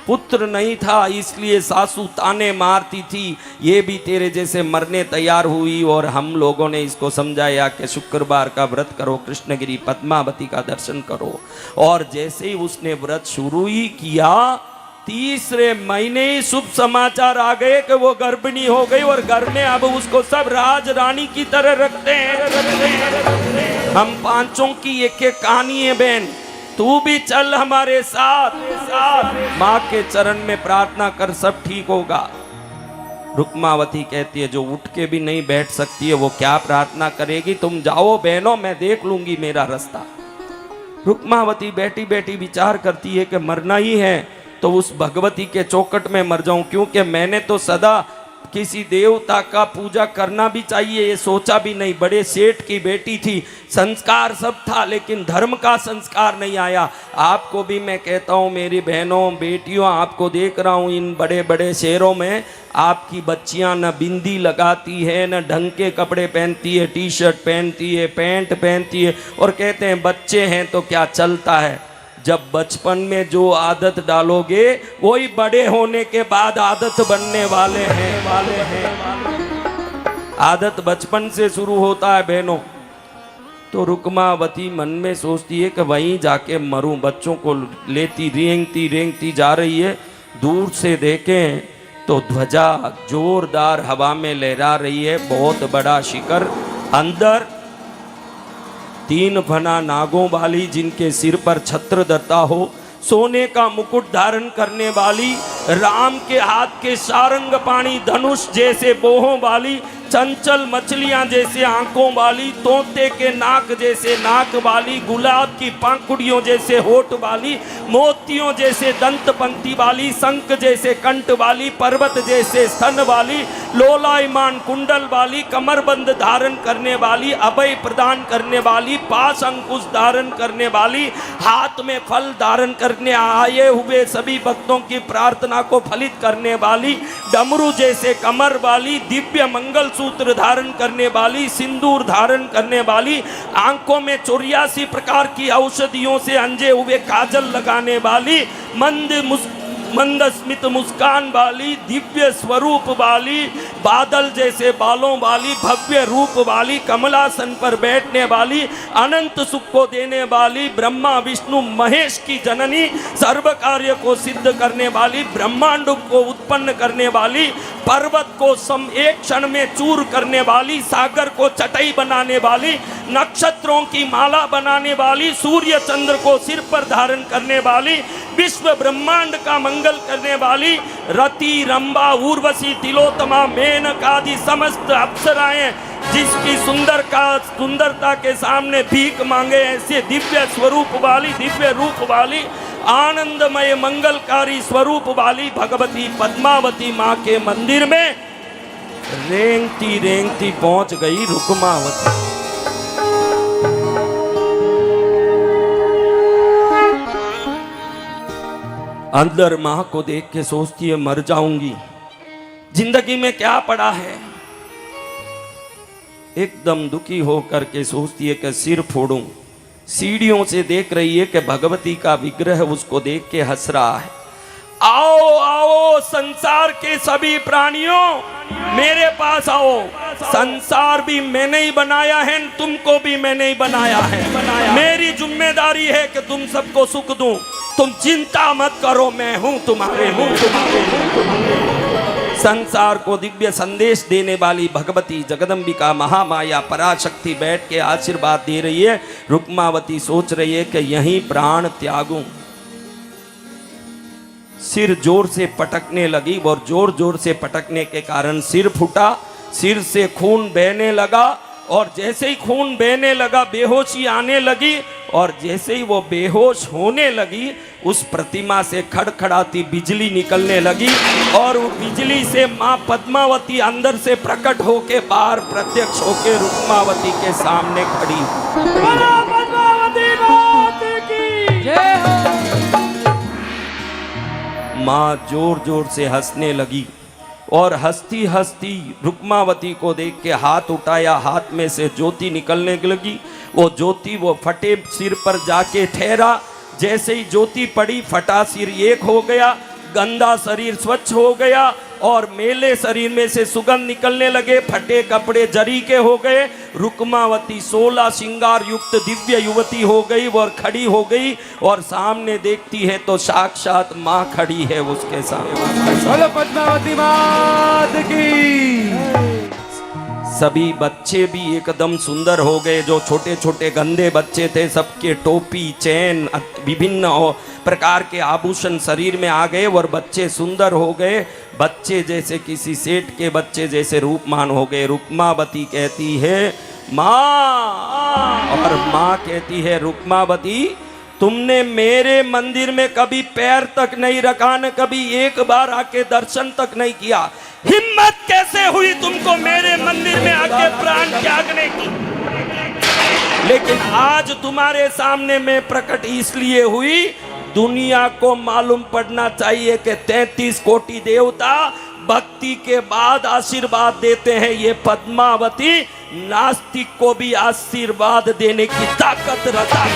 पुत्र नहीं था इसलिए सासू ताने मारती थी, ये भी तेरे जैसे मरने तैयार हुई। और हम लोगों ने इसको समझाया कि शुक्रवार का व्रत करो, कृष्णगिरी पद्मावती का दर्शन करो। और जैसे ही उसने व्रत शुरू ही किया, तीसरे महीने ही शुभ समाचार आ गए कि वो गर्भिणी हो गई और घर में अब उसको सब राज रानी की तरह रखते हैं। हम पांचों की एक एक कहानी है बहन, तू भी चल हमारे साथ। माँ के चरण में प्रार्थना कर, सब ठीक होगा। रुक्मावती कहती है जो उठ के भी नहीं बैठ सकती है वो क्या प्रार्थना करेगी? तुम जाओ बहनों, मैं देख लूंगी मेरा रास्ता। रुक्मावती बैठी बैठी विचार करती है कि मरना ही है तो उस भगवती के चौकट में मर जाऊं, क्योंकि मैंने तो सदा किसी देवता का पूजा करना भी चाहिए ये सोचा भी नहीं। बड़े सेठ की बेटी थी, संस्कार सब था लेकिन धर्म का संस्कार नहीं आया। आपको भी मैं कहता हूँ मेरी बहनों बेटियों, आपको देख रहा हूँ इन बड़े बड़े शहरों में आपकी बच्चियाँ न बिंदी लगाती है, न ढंग के कपड़े पहनती है, टी शर्ट पहनती है, पैंट पहनती है, और कहते हैं बच्चे हैं तो क्या चलता है। जब बचपन में जो आदत डालोगे वही बड़े होने के बाद आदत बनने वाले हैं। आदत बचपन से शुरू होता है बहनों। तो रुक्मावती मन में सोचती है कि वहीं जाके मरूं। बच्चों को लेती रेंगती जा रही है। दूर से देखें तो ध्वजा जोरदार हवा में लहरा रही है, बहुत बड़ा शिखर, अंदर 3 फना नागों वाली जिनके सिर पर छत्र धरता हो, सोने का मुकुट धारण करने वाली, राम के हाथ के सारंग पाणी धनुष जैसे बोहों वाली, चंचल मछलियां जैसे आंखों वाली, तोते के नाक जैसे नाक वाली, गुलाब की पंखुड़ियों जैसे होठ वाली, मोतियों जैसे दंत पंक्ति वाली, शंख जैसे कंठ वाली, पर्वत जैसे स्तन वाली, लोलायमान कुंडल वाली, कमरबंद धारण करने वाली, अभय प्रदान करने वाली, पाश अंकुश धारण करने वाली, हाथ में फल धारण करने आए हुए सभी भक्तों की प्रार्थना को फलित करने वाली, डमरू जैसे कमर वाली, दिव्य मंगल सूत्र धारण करने वाली, सिंदूर धारण करने वाली, आंखों में 84 प्रकार की औषधियों से अंजे हुए काजल लगाने वाली, मंद स्मित मुस्कान वाली, दिव्य स्वरूप वाली, बादल जैसे बालों वाली, भव्य रूप वाली, कमलासन पर बैठने वाली, अनंत सुख को देने वाली, ब्रह्मा विष्णु महेश की जननी, सर्व कार्य को सिद्ध करने वाली, ब्रह्मांड को उत्पन्न करने वाली, पर्वत को एक क्षण में चूर करने वाली, सागर को चटाई बनाने वाली, नक्षत्रों की माला बनाने वाली, सूर्य चंद्र को सिर पर धारण करने वाली, विश्व ब्रह्मांड का मंगल करने वाली, रति रंबा उर्वशी तिलोत्तमा मेनका आदि समस्त अप्सराएं जिसकी सुंदरता के सामने भीख मांगे ऐसे दिव्य स्वरूप वाली, दिव्य रूप वाली, आनंदमय मंगलकारी स्वरूप वाली भगवती पद्मावती माँ के मंदिर में रेंगती पहुंच गई रुक्मावती। अंदर माँ को देख के सोचती है मर जाऊंगी, जिंदगी में क्या पड़ा है। एकदम दुखी होकर के सोचती है कि सिर फोड़ूं। सीढ़ियों से देख रही है कि भगवती का विग्रह उसको देख के हंस रहा है। आओ आओ संसार के सभी प्राणियों मेरे पास आओ, संसार भी मैंने ही बनाया है, तुमको भी मैंने ही बनाया है। मेरी जिम्मेदारी है कि तुम सबको सुख दूं, तुम चिंता मत करो, मैं हूं तुम्हारे हूं। संसार को दिव्य संदेश देने वाली भगवती जगदम्बिका महामाया पराशक्ति बैठ के आशीर्वाद दे रही है। रुक्मावती सोच रही है कि यहीं प्राण त्यागूं। सिर जोर से पटकने लगी और जोर जोर से पटकने के कारण सिर फूटा सिर से खून बहने लगा और जैसे ही खून बहने लगा बेहोशी आने लगी और जैसे ही वो बेहोश होने लगी उस प्रतिमा से खड़खड़ाती बिजली निकलने लगी और वो बिजली से माँ पद्मावती अंदर से प्रकट होके बाहर प्रत्यक्ष होके रुक्मावती के सामने खड़ी। माँ जोर जोर से हंसने लगी और हंसती हंसती रुक्मावती को देख के हाथ उठाया, हाथ में से ज्योति निकलने लगी। वो ज्योति वो फटे सिर पर जाके ठहरा। जैसे ही ज्योति पड़ी फटा सिर एक हो गया, गंदा शरीर स्वच्छ हो गया और मेले शरीर में से सुगंध निकलने लगे, फटे कपड़े जरी के हो गए। रुक्मावती 16 श्रृंगार युक्त दिव्य युवती हो गई और खड़ी हो गई और सामने देखती है तो साक्षात माँ खड़ी है उसके सामने।
बोलो पद्मावती मात की।
सभी बच्चे भी एकदम सुंदर हो गए। जो छोटे छोटे गंदे बच्चे थे सबके टोपी चैन विभिन्न प्रकार के आभूषण शरीर में आ गए और बच्चे सुंदर हो गए। बच्चे जैसे किसी सेठ के बच्चे जैसे रूपमान हो गए। रुक्मावती कहती है माँ, और माँ कहती है रुक्मावती तुमने मेरे मंदिर में कभी पैर तक नहीं रखा, न कभी एक बार आके दर्शन तक नहीं किया। हिम्मत कैसे हुई तुमको मेरे मंदिर में आके प्राण त्यागने की? लेकिन आज तुम्हारे सामने मैं प्रकट इसलिए हुई, दुनिया को मालूम पड़ना चाहिए कि 33 कोटि देवता भक्ति के बाद आशीर्वाद देते हैं। ये पद्मावती नास्तिक को भी आशीर्वाद देने की ताकत रखती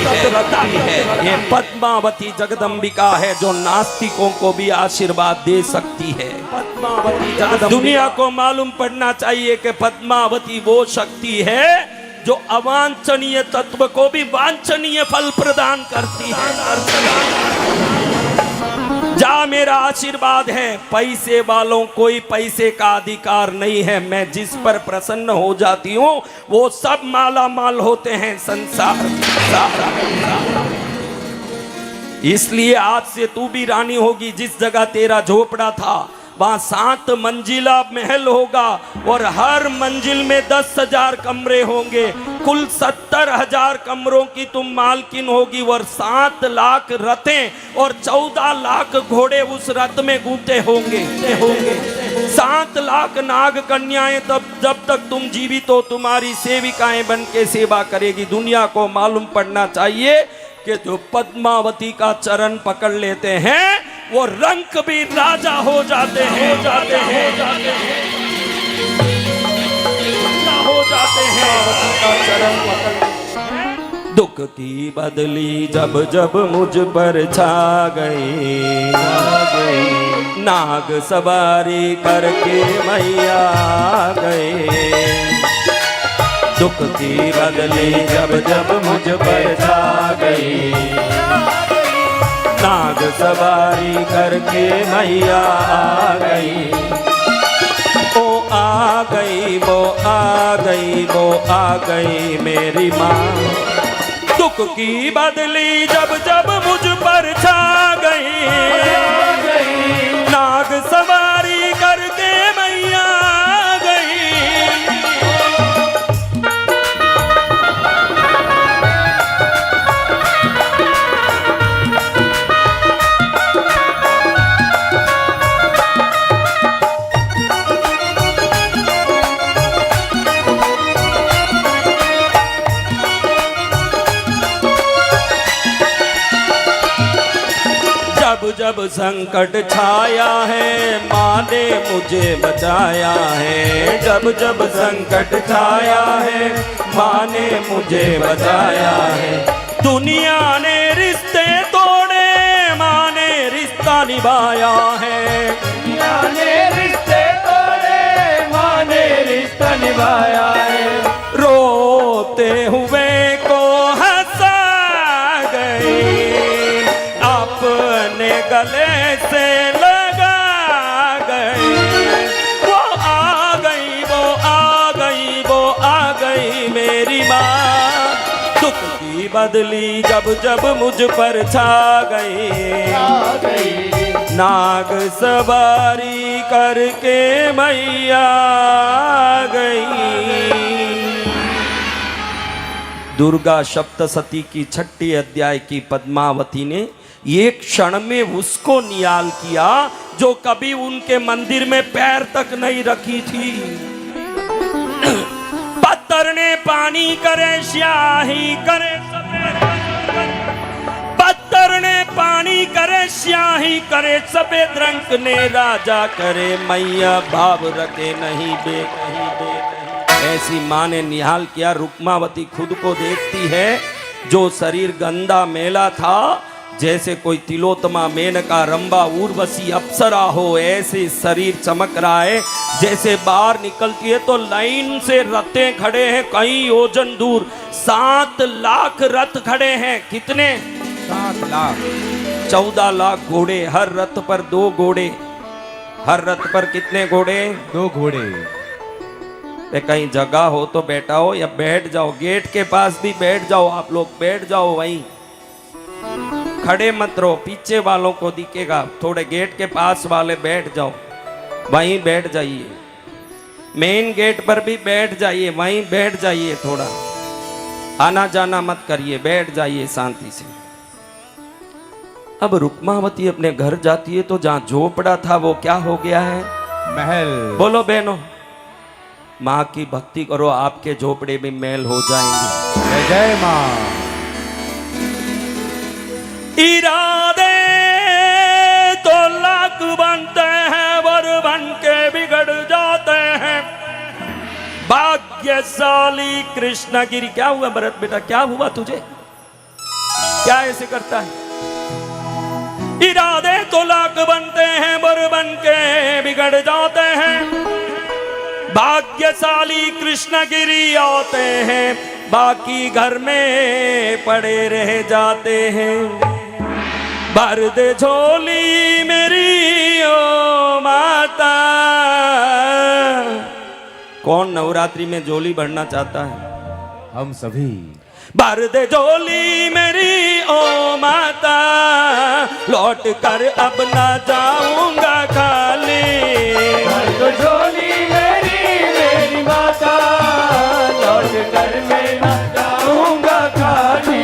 है। ये पद्मावती जगदम्बिका है जो नास्तिकों को भी आशीर्वाद दे सकती है। पद्मावती जगदम्बिका। दुनिया को मालूम पड़ना चाहिए कि पद्मावती वो शक्ति है जो अवांछनीय तत्व को भी वांछनीय फल प्रदान करती है। जा मेरा आशीर्वाद है, पैसे वालों कोई पैसे का अधिकार नहीं है। मैं जिस पर प्रसन्न हो जाती हूँ वो सब माला माल होते हैं संसार। इसलिए आज से तू भी रानी होगी। जिस जगह तेरा झोपड़ा था वहाँ 7 मंजिला महल होगा और हर मंजिल में 10,000 कमरे होंगे। कुल 70,000 कमरों की तुम मालकिन होगी और 7 लाख रथें और 14 लाख घोड़े उस रथ में गूंथे होंगे। 7 लाख नाग कन्याएं तब जब तक तुम जीवित हो तुम्हारी सेविकाएं बन के सेवा करेगी। दुनिया को मालूम पड़ना चाहिए कि जो पद्मावती का चरण पकड़ लेते हैं वो रंक भी राजा हो जाते हैं। दुख की बदली जब जब मुझ पर छा गई, नाग सवारी करके मैया गए। दुख की बदली जब जब मुझ पर छा गई, नाग सवारी करके मैया आ गई। ओ आ गई, वो आ गई, वो आ गई मेरी माँ। दुख की बदली जब जब मुझ पर छा गई, नाग सवारी करके मैया आ गई। जब संकट छाया है माँ ने मुझे बचाया है। जब जब संकट छाया है माँ ने मुझे बचाया है। दुनिया ने रिश्ते तोड़े माँ ने रिश्ता निभाया है। दुनिया ने रिश्ते तोड़े माँ ने रिश्ता निभाया है। रोते हुए को हंसा गई, अपने गले से लगा गई। वो आ गई, वो आ गई, वो आ गई मेरी माँ। दुख की बदली जब जब मुझ पर छा गई, नाग सवारी करके मैया गई। दुर्गा सप्तशती की छठी अध्याय की पद्मावती ने एक क्षण में उसको निहाल किया जो कभी उनके मंदिर में पैर तक नहीं रखी थी। पत्थर ने पानी करे स्याही करे सफेद, पत्थर ने पानी करे स्याही करे सफेद रंग ने राजा करे मैया भाव रखे नहीं बे कहीं बे कहीं। ऐसी माँ ने निहाल किया। रुक्मावती खुद को देखती है जो शरीर गंदा मेला था, जैसे कोई तिलोत्तमा मेनका रंबा उर्वशी अप्सरा हो, ऐसे शरीर चमक रहा है। जैसे बाहर निकलती है तो लाइन से रथें खड़े हैं कई योजन दूर। 7 लाख रथ खड़े हैं। कितने?
7 लाख।
14 लाख घोड़े, हर रथ पर 2 घोड़े। हर रथ पर कितने घोड़े?
2 घोड़े।
कहीं जगह हो तो बैठा हो या बैठ जाओ, गेट के पास भी बैठ जाओ। आप लोग बैठ जाओ, वहीं खड़े मत रहो, पीछे वालों को दिखेगा। थोड़े गेट के पास वाले बैठ जाओ, वहीं बैठ जाइए। मेन गेट पर भी बैठ जाइए, वहीं बैठ जाइए। थोड़ा आना जाना मत करिए, बैठ जाइए शांति से। अब रुक्मावती अपने घर जाती है तो जहां झोपड़ा था वो क्या हो गया है?
महल।
बोलो बहनों, माँ की भक्ति करो, आपके झोपड़े भी महल हो जाएंगे।
जय जय माँ।
इरादे तो लाख बनते हैं, वर बन के बिगड़ जाते हैं। भाग्यशाली कृष्णगिरी। क्या हुआ भरत बेटा, क्या हुआ तुझे? क्या ऐसे करता है? इरादे तो लाख बनते हैं, वर बन के बिगड़ जाते हैं। भाग्यशाली कृष्णगिरी आते हैं, बाकी घर में पड़े रह जाते हैं। भर दे झोली मेरी ओ माता। कौन नवरात्रि में झोली भरना चाहता है?
हम सभी।
भर दे झोली मेरी ओ माता, लौट कर अब ना जाऊंगा खाली।
भर दो झोली मेरी माता, लौट कर मैं ना जाऊंगा खाली।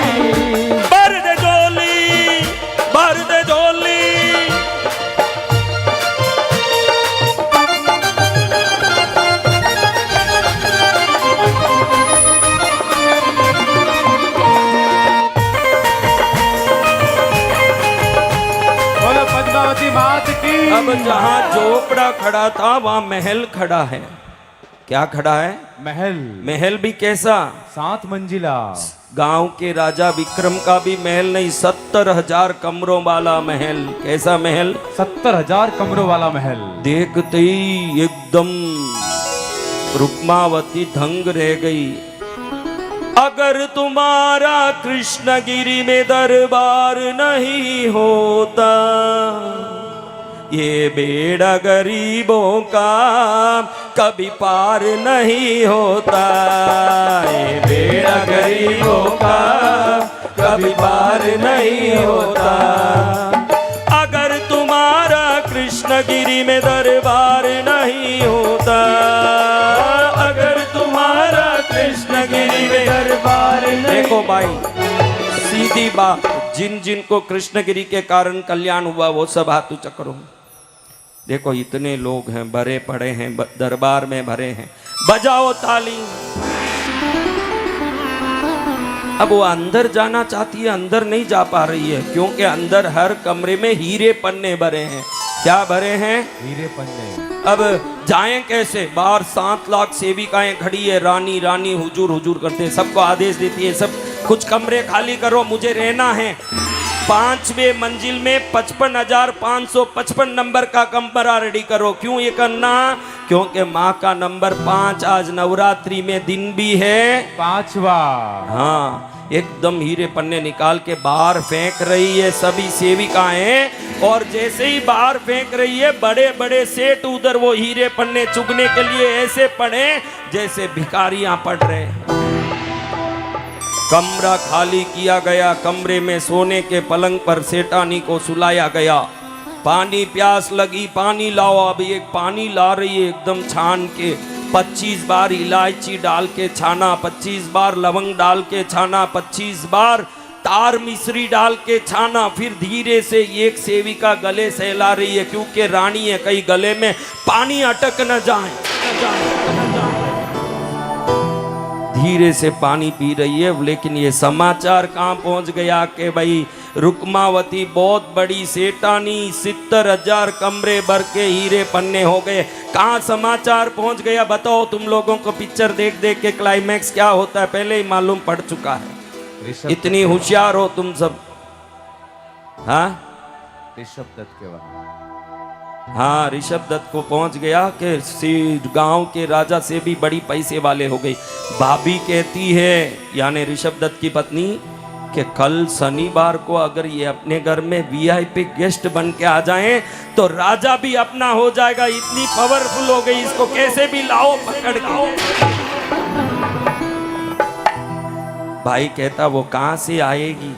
भर दे झोली, भर दे झोली।
बोलो पद्मावती मात की।
अब जहां झोपड़ा खड़ा था वहां महल खड़ा है। क्या खड़ा है?
महल।
महल भी कैसा?
7 मंजिला।
गांव के राजा विक्रम का भी महल नहीं, 70,000 कमरों वाला महल। कैसा महल?
70,000 कमरों वाला महल।
देखते ही एकदम रुक्मावती दंग रह गई। अगर तुम्हारा कृष्णगिरी में दरबार नहीं होता, ये बेड़ा गरीबों का कभी पार नहीं होता। ये बेड़ा गरीबों का कभी पार नहीं होता। अगर तुम्हारा कृष्णगिरी में दरबार नहीं होता, अगर तुम्हारा कृष्णगिरी में दरबार नहीं। देखो भाई, सीधी बात, जिन जिन को कृष्णगिरी के कारण कल्याण हुआ वो सब हाथ ऊंचा करो। देखो इतने लोग हैं, भरे पड़े हैं, दरबार में भरे हैं, बजाओ ताली। अब वो अंदर जाना चाहती है, अंदर नहीं जा पा रही है, क्योंकि अंदर हर कमरे में हीरे पन्ने भरे हैं। क्या भरे हैं?
हीरे पन्ने।
अब जाएं कैसे? बाहर 7 लाख सेविकाएं खड़ी है, रानी रानी हुजूर हुजूर करते हैं, सबको आदेश देती है, सब कुछ कमरे खाली करो, मुझे रहना है। 5वें मंजिल में 55,555 नंबर का कमरा रेडी करो। क्यों ये करना? क्योंकि माँ का नंबर 5 आज नवरात्रि में दिन भी है
5वां।
हाँ, एकदम हीरे पन्ने निकाल के बाहर फेंक रही है सभी सेविकाएं। और जैसे ही बाहर फेंक रही है, बड़े बड़े सेठ उधर वो हीरे पन्ने चुगने के लिए ऐसे पड़े जैसे भिखारियां पड़ रहे। कमरा खाली किया गया, कमरे में सोने के पलंग पर सेठानी को सुलाया गया। पानी प्यास लगी, पानी लाओ। अब एक पानी ला रही है एकदम छान के, 25 बार इलायची डाल के छाना, 25 बार लवंग डाल के छाना, 25 बार तार मिश्री डाल के छाना। फिर धीरे से एक सेविका गले सहला रही है, क्योंकि रानी है, कहीं गले में पानी अटक न जाए। धीरे से पानी पी रही है, लेकिन ये समाचार कहाँ पहुंच गया कि भाई रुक्मावती बहुत बड़ी सेठानी, 70,000 कमरे भर के हीरे पन्ने हो गए। कहाँ समाचार पहुंच गया बताओ? तुम लोगों को पिक्चर देख देख के क्लाइमैक्स क्या होता है पहले ही मालूम पड़ चुका है। इतनी होशियार हो तुम सब। हाँ,
ऋषभ दत्त के बाद
हाँ, ऋषभ दत्त को पहुंच गया कि गांव के राजा से भी बड़ी पैसे वाले हो गई। भाभी कहती है, यानी ऋषभ दत्त की पत्नी, कि कल शनिवार को अगर ये अपने घर में वीआईपी गेस्ट बन के आ जाएं तो राजा भी अपना हो जाएगा। इतनी पावरफुल हो गई, इसको कैसे भी लाओ, पकड़ लाओ। भाई कहता वो कहाँ से आएगी,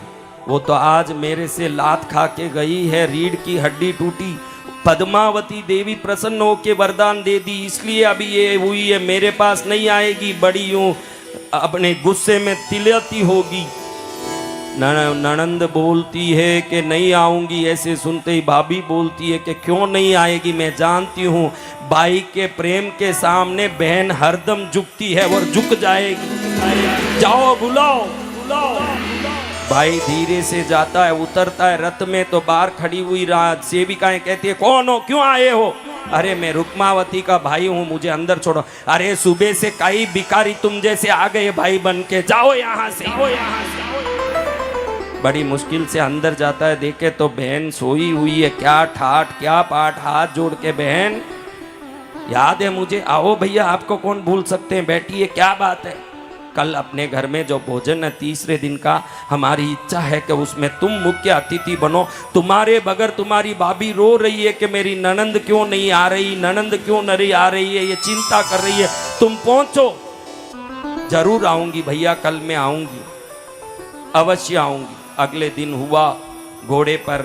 वो तो आज मेरे से लात खा के गई है, रीढ़ की हड्डी टूटी। पद्मावती देवी प्रसन्न होके वरदान दे दी, इसलिए अभी ये हुई है, मेरे पास नहीं आएगी। बड़ी यूं अपने गुस्से में तिलती होगी। ननंद बोलती है कि नहीं आऊंगी। ऐसे सुनते ही भाभी बोलती है कि क्यों नहीं आएगी, मैं जानती हूँ भाई के प्रेम के सामने बहन हरदम झुकती है और झुक जाएगी। जाओ बुलाओ बुलाओ। भाई धीरे से जाता है, उतरता है रथ में तो बाहर खड़ी हुई सेविकाएं कहती है कौन हो, क्यों आए हो? अरे मैं रुक्मावती का भाई हूँ, मुझे अंदर छोड़ो। अरे सुबह से कई भिखारी तुम जैसे आ गए भाई बन के, जाओ यहाँ से, जाओ यहाँ से। बड़ी मुश्किल से अंदर जाता है, देखे तो बहन सोई हुई है। क्या ठाठ क्या पाठ, हाथ जोड़ के बहन याद है मुझे, आओ भैया, आपको कौन भूल सकते हैं, बैठिए, क्या बात है? कल अपने घर में जो भोजन है तीसरे दिन का, हमारी इच्छा है कि उसमें तुम मुख्य अतिथि बनो। तुम्हारे बगैर तुम्हारी भाभी रो रही है कि मेरी ननंद क्यों नहीं आ रही, ननंद क्यों नहीं आ रही है, ये चिंता कर रही है। तुम पहुंचो। जरूर आऊंगी भैया, कल मैं आऊंगी, अवश्य आऊंगी। अगले दिन हुआ, घोड़े पर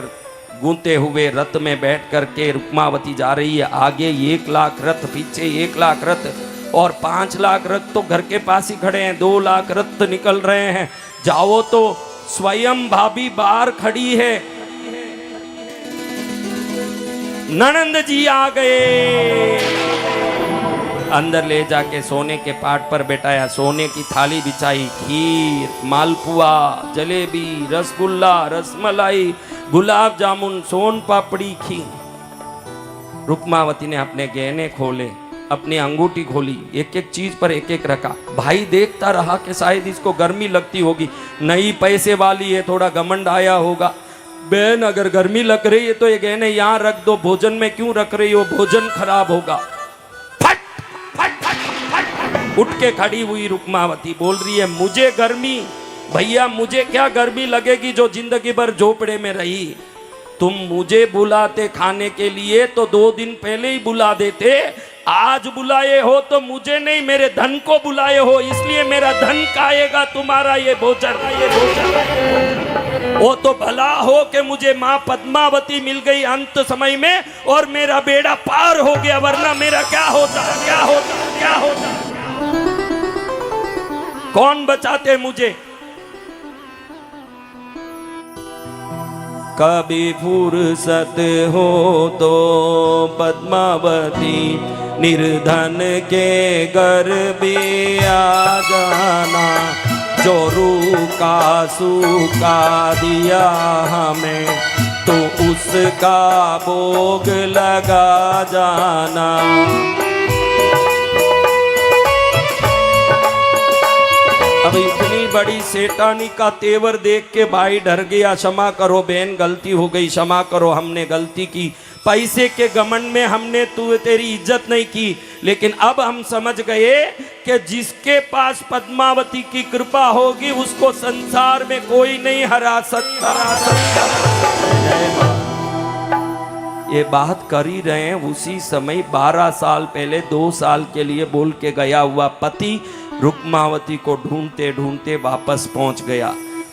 गूंते हुए रथ में बैठ करके रुक्मावती जा रही है। आगे 1 लाख रथ, पीछे 1 लाख रथ, और 5 लाख रथ तो घर के पास ही खड़े हैं। 2 लाख रथ निकल रहे हैं। जाओ तो स्वयं भाभी बाहर खड़ी है, ननंद जी आ गए। अंदर ले जाके सोने के पाट पर बैठाया, सोने की थाली बिछाई, खीर, मालपुआ, जलेबी, रसगुल्ला, रसमलाई, गुलाब जामुन, सोन पापड़ी, खीर। रुक्मावती ने अपने गहने खोले, अपनी अंगूठी खोली, एक एक चीज पर एक एक रखा। भाई देखता रहा कि शायद इसको गर्मी लगती होगी, नई पैसे वाली है, थोड़ा घमंड आया होगा। बहन अगर गर्मी लग रही है तो ये गहने यहाँ रख दो, भोजन में क्यों रख रही हो, भोजन खराब होगा। उठ के खड़ी हुई रुक्मावती बोल रही है मुझे गर्मी, भैया मुझे क्या गर्मी लगेगी जो जिंदगी भर झोपड़े में रही। तुम मुझे बुलाते खाने के लिए तो 2 दिन पहले ही बुला देते, आज बुलाए हो तो मुझे नहीं मेरे धन को बुलाए हो, इसलिए मेरा धन खाएगा तुम्हारा ये भोजन। वो तो भला हो कि मुझे माँ पद्मावती मिल गई अंत समय में और मेरा बेड़ा पार हो गया, वरना मेरा क्या होता क्या होता क्या होता। कौन बचाते मुझे? कभी फुर्सत हो तो पद्मावती निर्धन के घर भी आ जाना, जो रूखा सूखा दिया हमें तो उसका भोग लगा जाना। अब इतनी बड़ी सेठानी का तेवर देख के भाई डर गया। क्षमा करो बहन, गलती हो गई, क्षमा करो, हमने गलती की, पैसे के घमंड में हमने तेरी इज्जत नहीं की। लेकिन अब हम समझ गए कि जिसके पास पद्मावती की कृपा होगी उसको संसार में कोई नहीं हरा सकता। ये बात कर ही रहे हैं, उसी समय 12 साल पहले 2 साल के लिए बोल के गया हुआ पति रुक्मावती को ढूंढते ढूंढते वापस पहुंच गया।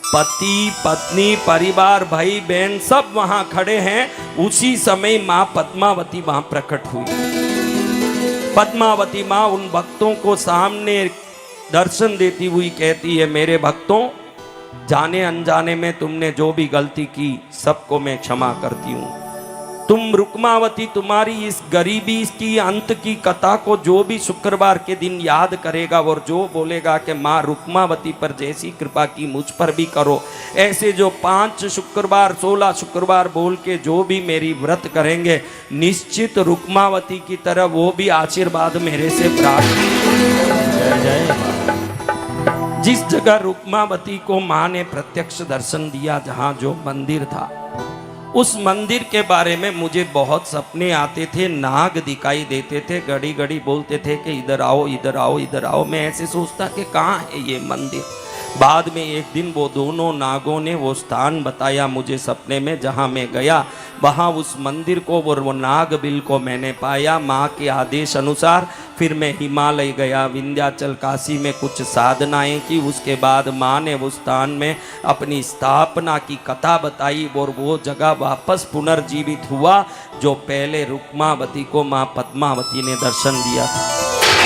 पति पत्नी परिवार भाई बहन सब वहां खड़े हैं। उसी समय मां पद्मावती वहां प्रकट हुई। पद्मावती मां उन भक्तों को सामने दर्शन देती हुई कहती है, मेरे भक्तों, जाने अनजाने में तुमने जो भी गलती की सबको मैं क्षमा करती हूँ। तुम रुक्मावती, तुम्हारी इस गरीबी की अंत की कथा को जो भी शुक्रवार के दिन याद करेगा और जो बोलेगा कि माँ रुक्मावती पर जैसी कृपा की मुझ पर भी करो, ऐसे जो 5 शुक्रवार 16 शुक्रवार बोल के जो भी मेरी व्रत करेंगे, निश्चित रुक्मावती की तरह वो भी आशीर्वाद मेरे से प्राप्त। जय जय। जिस जगह रुक्मावती को माँ ने प्रत्यक्ष दर्शन दिया, जहाँ जो मंदिर था, उस मंदिर के बारे में मुझे बहुत सपने आते थे। नाग दिखाई देते थे, घड़ी घड़ी बोलते थे कि इधर आओ इधर आओ इधर आओ। मैं ऐसे सोचता कि कहाँ है ये मंदिर। बाद में एक दिन वो दोनों नागों ने वो स्थान बताया मुझे सपने में, जहाँ मैं गया वहाँ उस मंदिर को और वो नाग बिल को मैंने पाया। माँ के आदेश अनुसार फिर मैं हिमालय गया, विंध्याचल काशी में कुछ साधनाएं की। उसके बाद माँ ने उस स्थान में अपनी स्थापना की कथा बताई और वो जगह वापस पुनर्जीवित हुआ जो पहले रुक्मावती को माँ पद्मावती ने दर्शन दिया था।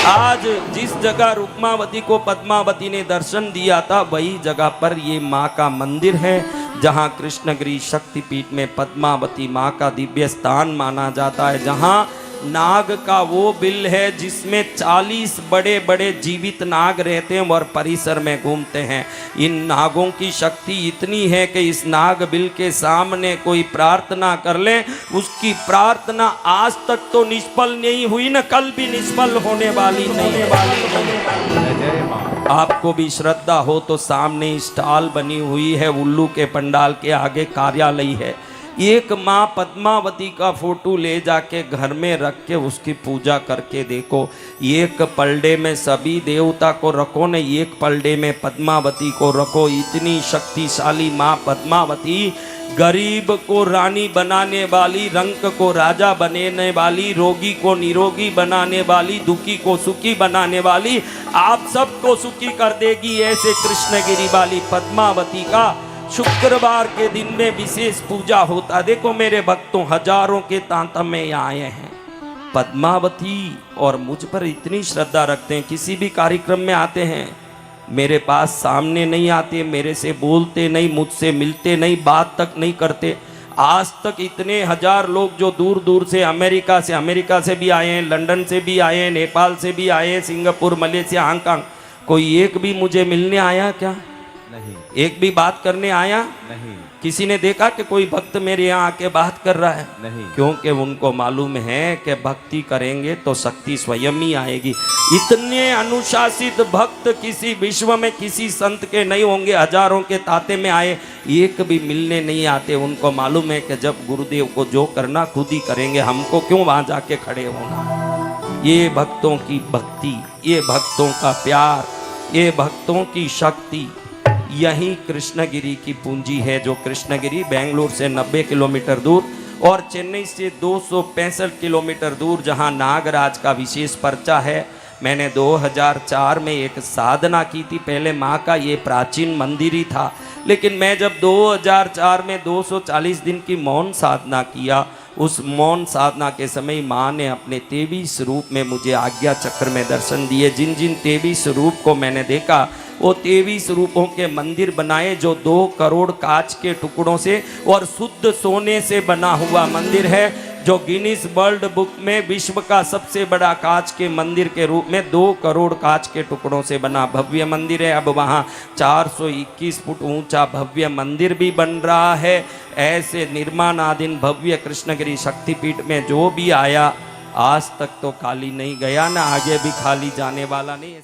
आज जिस जगह रुक्मावती को पद्मावती ने दर्शन दिया था, वही जगह पर ये माँ का मंदिर है, जहाँ कृष्णगिरी शक्तिपीठ में पद्मावती माँ का दिव्य स्थान माना जाता है। जहाँ नाग का वो बिल है जिसमें 40 बड़े बड़े जीवित नाग रहते हैं और परिसर में घूमते हैं। इन नागों की शक्ति इतनी है कि इस नाग बिल के सामने कोई प्रार्थना कर ले, उसकी प्रार्थना आज तक तो निष्फल नहीं हुई न कल भी निष्फल होने वाली नहीं। आपको भी श्रद्धा हो तो सामने स्टॉल बनी हुई है, उल्लू के पंडाल के आगे कार्यालय है। एक माँ पद्मावती का फोटो ले जाके घर में रख के उसकी पूजा करके देखो। एक पलड़े में सभी देवता को रखो न, एक पलड़े में पद्मावती को रखो। इतनी शक्तिशाली माँ पद्मावती, गरीब को रानी बनाने वाली, रंक को राजा बनाने वाली, रोगी को निरोगी बनाने वाली, दुखी को सुखी बनाने वाली, आप सबको सुखी कर देगी। ऐसे कृष्णगिरी वाली पद्मावती का शुक्रवार के दिन में विशेष पूजा होता। देखो मेरे भक्तों, हजारों के तांता में आए हैं पद्मावती और मुझ पर इतनी श्रद्धा रखते हैं। किसी भी कार्यक्रम में आते हैं, मेरे पास सामने नहीं आते, मेरे से बोलते नहीं, मुझसे मिलते नहीं, बात तक नहीं करते। आज तक इतने हजार लोग जो दूर दूर से अमेरिका से भी आए हैं, लंदन से भी आए हैं, नेपाल से भी आए हैं, सिंगापुर, मलेशिया, हांगकांग, कोई एक भी मुझे मिलने आया क्या? नहीं। एक भी बात करने आया? नहीं। किसी ने देखा कि कोई भक्त मेरे यहाँ आके बात कर रहा है? नहीं। क्योंकि उनको मालूम है कि भक्ति करेंगे तो शक्ति स्वयं ही आएगी। इतने अनुशासित भक्त किसी विश्व में किसी संत के नहीं होंगे। हजारों के ताते में आए, एक भी मिलने नहीं आते। उनको मालूम है कि जब गुरुदेव को जो करना खुद ही करेंगे, हमको क्यों वहां जाके खड़े होना। ये भक्तों की भक्ति, ये भक्तों का प्यार, ये भक्तों की शक्ति, यही कृष्णगिरी की पूंजी है। जो कृष्णगिरी बेंगलुरु से 90 किलोमीटर दूर और चेन्नई से 265 किलोमीटर दूर, जहां नागराज का विशेष पर्चा है। मैंने 2004 में एक साधना की थी। पहले माँ का ये प्राचीन मंदिर ही था, लेकिन मैं जब 2004 में 240 दिन की मौन साधना किया, उस मौन साधना के समय माँ ने अपने 23 रूप में मुझे आज्ञा चक्र में दर्शन दिए। जिन जिन 23 रूप को मैंने देखा, वो 23 रूपों के मंदिर बनाए जो 2 करोड़ कांच के टुकड़ों से और शुद्ध सोने से बना हुआ मंदिर है, जो गिनीज वर्ल्ड बुक में विश्व का सबसे बड़ा कांच के मंदिर के रूप में 2 करोड़ कांच के टुकड़ों से बना भव्य मंदिर है। अब वहाँ 421 फुट ऊंचा भव्य मंदिर भी बन रहा है। ऐसे निर्माणाधीन भव्य कृष्णगिरी शक्तिपीठ में जो भी आया, आज तक तो खाली नहीं गया, ना आगे भी खाली जाने वाला नहीं।